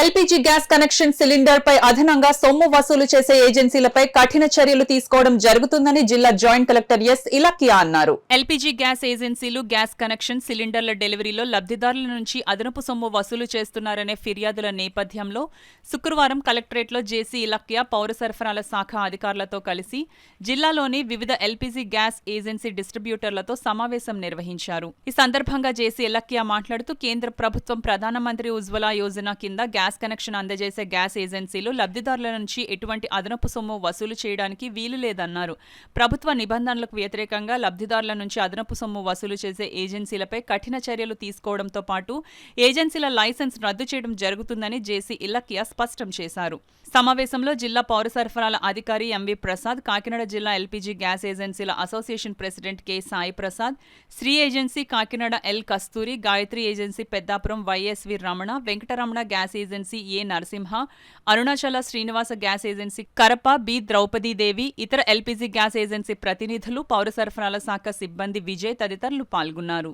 LPG gas connection cylinder పై అదనంగా సొమ్ము వసూలు చేసే ఏజెన్సీలపై కఠిన చర్యలు తీసుకోవడం జరుగుతుందని జిల్లా జాయింట్ కలెక్టర్ ఎస్ ఇలకియా అన్నారు. ఎల్పీజీ గ్యాస్ ఏజెన్సీలు గ్యాస్ కనెక్షన్ సిలిండర్ల డెలివరీలో లబ్ధిదారుల నుంచి అదనపు సొమ్ము వసూలు చేస్తున్నారనే ఫిర్యాదుల నేపథ్యంలో శుక్రవారం కలెక్టరేట్లో జేసీ ఇలకియా పౌర సరఫరాల శాఖ అధికారులతో కలిసి జిల్లాలోని వివిధ ఎల్పీజీ గ్యాస్ ఏజెన్సీ డిస్ట్రిబ్యూటర్లతో సమావేశం నిర్వహించారు. ఈ సందర్భంగా జేసీ ఇలకియా మాట్లాడుతూ కేంద్ర ప్రభుత్వం ప్రధానమంత్రి ఉజ్వల యోజన కింద గ్యాస్ కనెక్షన్ అందజేసే గ్యాస్ ఏజెన్సీలు లబ్ధిదారుల నుంచి ఎటువంటి అదనపు సొమ్ము వసూలు చేయడానికి వీలు లేదన్నారు. ప్రభుత్వ నిబంధనలకు వ్యతిరేకంగా లబ్ధిదారుల నుంచి అదనపు సొమ్ము వసూలు చేసే ఏజెన్సీలపై కఠిన చర్యలు తీసుకోవడంతో పాటు ఏజెన్సీల లైసెన్స్ రద్దు చేయడం జరుగుతుందని జేసీ ఇలకియా స్పష్టం చేశారు. సమావేశంలో జిల్లా పౌర సరఫరాల అధికారి ఎంవి ప్రసాద్, కాకినాడ జిల్లా ఎల్పీజీ గ్యాస్ ఏజెన్సీల association president K Sai Prasad, Sri agency Kakinada L Kasturi, Gayatri agency Peddapuram YSV Ramana, Venkataramana gas agency A Narasimha, Arunachala Srinivasa gas agency Karapa B Draupadidevi, ఇతర ఎల్పీజీ గ్యాస్ ఏజెన్సీ ప్రతినిధులు, పౌర సరఫరాల శాఖ సిబ్బంది విజయ్ తదితరులు పాల్గొన్నారు.